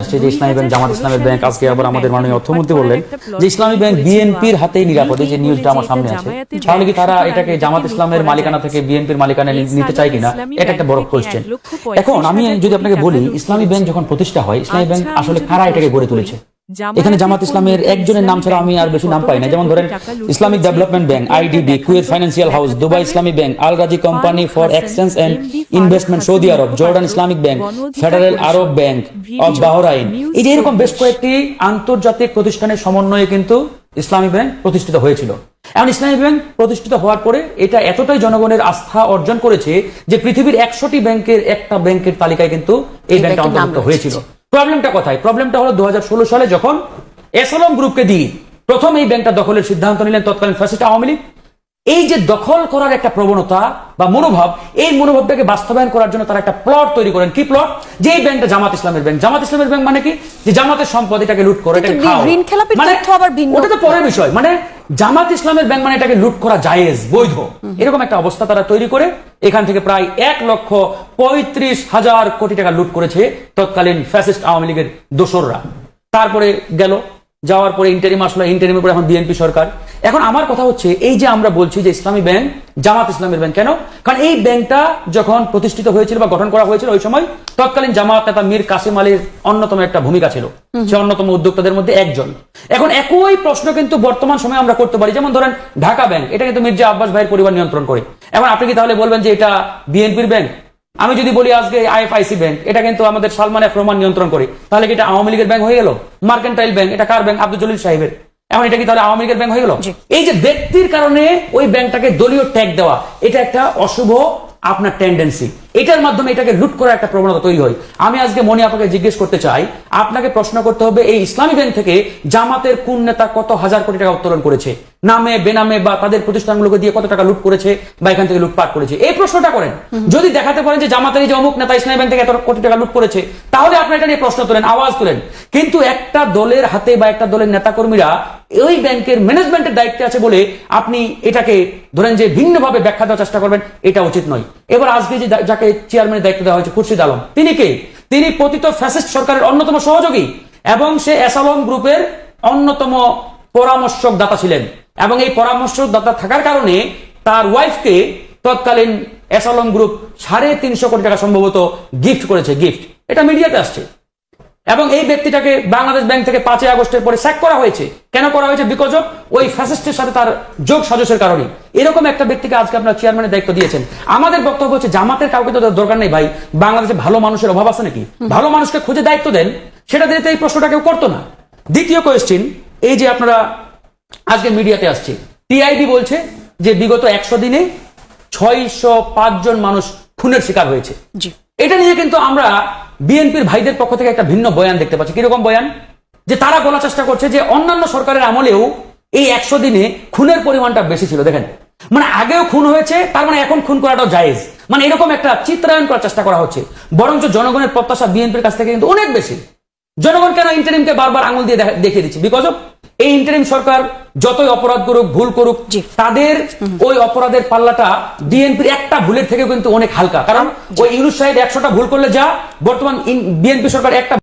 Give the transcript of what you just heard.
আসছে যে ইসলামী ব্যাংক জামাত ইসলামের ব্যাংক। আজকে আবার আমাদের মাননীয় অর্থমন্ত্রী বললেন যে ইসলামী ব্যাংক বিএনপির হাতেই নিরাপদে, যে নিউজটা আমার সামনে আছে। তাহলে কি তারা এটাকে জামাত ইসলামের মালিকানা থেকে বিএনপির মালিকানা নিতে চায় কিনা, এটা একটা বড় কোশ্চেন। এখন আমি যদি আপনাকে বলি, ইসলামী ব্যাংক যখন প্রতিষ্ঠা হয়, ইসলামী ব্যাংক আসলে কারা এটাকে গড়ে তুলেছে? এখানে জামাত ইসলামের একজনের নাম ছাড়া আমি আর বেশি নাম পাই না। যেমন ধরেন Islamic development bank, IDB, Kuwait financial house, Dubai ইসলামী bank, Al Rajhi company for exchange and investment Saudi Arab, Jordan Islamic bank, federal Arab bank of Bahrain. এই যে এরকম বেশ কয়েকটি আন্তর্জাতিক প্রতিষ্ঠানের সমন্বয়ে কিন্তু ইসলামী ব্যাংক প্রতিষ্ঠিত হয়েছিল। এখন ইসলামী ব্যাংক প্রতিষ্ঠিত হওয়ার পরে এটা এতটাই জনগণের আস্থা অর্জন করেছে যে পৃথিবীর 100টি ব্যাংকের একটা ব্যাংকের তালিকায় কিন্তু এই ব্যাংকটা অন্তর্ভুক্ত হয়েছিল। প্রবলেমটা কোথায়? প্রবলেমটা হলো 2016 সালে যখন এসালম গ্রুপকে দিয়ে প্রথম এই ব্যাংকটা দখলের সিদ্ধান্ত নিলেন তৎকালীন ফ্যাসিস্ট আওয়ামী লীগ। এই যে দখল করার একটা প্রবণতা বা মনোভাব, এই মনোভাবটাকে বাস্তবায়ন করার জন্য তারা একটা প্লট তৈরি করেন। কি প্লট? যে এই ব্যাংকটা জামাত ইসলামের ব্যাংক। জামাত ইসলামের ব্যাংক মানে কি? যে জামাতের সম্পদ, এটাকে লুট করে, এটাকে খাও। মানে ওটা তো পরের বিষয়। মানে জামাত ইসলামের ব্যাংক মানে এটাকে লুট করা জায়েজ, বৈধ, এরকম একটা অবস্থা তারা তৈরি করে এখান থেকে প্রায় 1,35,000 কোটি টাকা লুট করেছে তৎকালীন ফ্যাসিস্ট আওয়ামী লীগের দোসররা। তারপরে গেল, যাওয়ার পরে ইন্টারিম আসলো, ইন্টারিমের পরে এখন বিএনপি সরকার। এখন আমার কথা হচ্ছে, এই যে আমরা বলছি যে ইসলামী ব্যাংক জামাত ইসলামের ব্যাংক, কেন? কারণ এই ব্যাংকটা যখন প্রতিষ্ঠিত হয়েছিল বা গঠন করা হয়েছিল, ওই সময় তৎকালীন জামাত নেতা মীর কাসেম আলীর অন্যতম একটা ভূমিকা ছিল, সে অন্যতম উদ্যোক্তাদের মধ্যে একজন। এখন একই প্রশ্ন কিন্তু বর্তমান সময়ে আমরা করতে পারি। যেমন ধরেন ঢাকা ব্যাংক, এটা কিন্তু মির্জা আব্বাস ভাইয়ের পরিবার নিয়ন্ত্রণ করে। এখন আপনি কি তাহলে বলবেন যে এটা বিএনপির ব্যাংক? আমি যদি বলি আজকে আইএফআইসি ব্যাংক, এটা কিন্তু আমাদের সালমান এফ রহমান নিয়ন্ত্রণ করে, তাহলে কি এটা আওয়ামী লীগের ব্যাংক হয়ে গেল? মার্কেন্টাইল ব্যাংক, এটা কার ব্যাংক? আব্দুল জলিল সাহেবের। এখন এটা কি তাহলে আওয়ামী লীগের ব্যাংক হয়ে গেল? এই যে ব্যক্তির কারণে ওই ব্যাংকটাকে দলীয় ট্যাগ দেওয়া, এটা একটা অশুভ আপনার টেন্ডেন্সি। এটার মাধ্যমে এটাকে লুট করার একটা প্রবণতা তৈরি হয়। আমি আজকে মনি আপনাকে জিজ্ঞেস করতে চাই, আপনাকে প্রশ্ন করতে হবে, এই ইসলামী ব্যাংক থেকে জামাতের কোন নেতা কত হাজার কোটি টাকা উত্তোলন করেছে, নামে বেনামে বা তাদের প্রতিষ্ঠানগুলোকে দিয়ে কত টাকা লুট করেছে বা এখান থেকে লুটপাট করেছে? এই প্রশ্নটা করেন। যদি দেখাতে পারেন যে জামাতের এই যে অমুক নেতা ইসলামী ব্যাংক থেকে এত কোটি টাকা লুট করেছে, তাহলে আপনি এটা নিয়ে প্রশ্ন তোলেন, আওয়াজ তোলেন। কিন্তু একটা দলের হাতে বা একটা দলের নেতাকর্মীরা ওই ব্যাংকের ম্যানেজমেন্টের দায়িত্বে আছে বলে আপনি এটাকে ধরেন যে ভিন্নভাবে ব্যাখ্যা দেওয়ার চেষ্টা করবেন, এটা উচিত নয়। এবার আজকে যে যাকে চেয়ারম্যানের দায়িত্ব দেওয়া হয়েছে, খুরশিদ আলম, তিনি কে? তিনি পতিত ফ্যাসিস্ট সরকারের অন্যতম সহযোগী এবং সে এসালম গ্রুপের অন্যতম পরামর্শকদাতা ছিলেন। এবং এই পরামর্শকদাতা থাকার কারণে তার ওয়াইফকে তৎকালীন এসালম গ্রুপ 350 কোটি টাকা সম্ভবত গিফট করেছে, গিফট। এটা মিডিয়াতে আসছে। এবং এই ব্যক্তিটাকে বাংলাদেশ ব্যাংক থেকে 5 আগস্টের পরে স্যাক করা হয়েছে। কেন করা হয়েছে? বিকজ অফ ওই ফ্যাসিস্টের সাথে তার যোগ সাজসের কারণে। এরকম একটা ব্যক্তিকে আজকে আপনারা চেয়ারম্যানের দায়িত্ব দিয়েছেন। আমাদের বক্তব্য হচ্ছে, জামাতের কাউকে তো দরকার নেই ভাই। বাংলাদেশে ভালো মানুষের অভাব আছে নাকি? ভালো মানুষকে খুঁজে দায়িত্ব দেন, সেটা দিতে এই প্রশ্নটা কেউ করতো না। দ্বিতীয় কোয়েশ্চেন, এই যে আপনারা আজকে মিডিয়াতে আসছে, টিআইবি বলছে যে বিগত 100 দিনে 605 জন মানুষ খুনের শিকার হয়েছে। এটা নিয়ে কিন্তু আমরা বিএনপির ভাইদের পক্ষ থেকে একটা ভিন্ন বয়ান দেখতে পাচ্ছি। কিরকম বয়ান? যে তারা বলার চেষ্টা করছে যে অন্যান্য সরকারের আমলেও এই 100 দিনে খুনের পরিমাণটা বেশি ছিল। দেখেন, মানে আগেও খুন হয়েছে, তার মানে এখন খুন করাটাও জায়েজ। মানে এরকম একটা চিত্রায়ন করার চেষ্টা করা হচ্ছে। বরঞ্চ জনগণের প্রত্যাশা বিএনপির কাছ থেকে কিন্তু অনেক বেশি। জনগণ কেন ইন্টারিমকে বারবার আঙুল দিয়ে দেখিয়ে দিচ্ছে? বিকজ অফ এই ইন্টারিম সরকার যতই অপরাধ করুক, ভুল করুক, তাদের ওই অপরাধের পাল্লাটা বিএনপির একটা ভুলের থেকে কিন্তু অনেক হালকা। কারণ ওই ইউনূস সাহেব 100টা ভুল করলে যা, বর্তমান বিএনপি সরকার একটা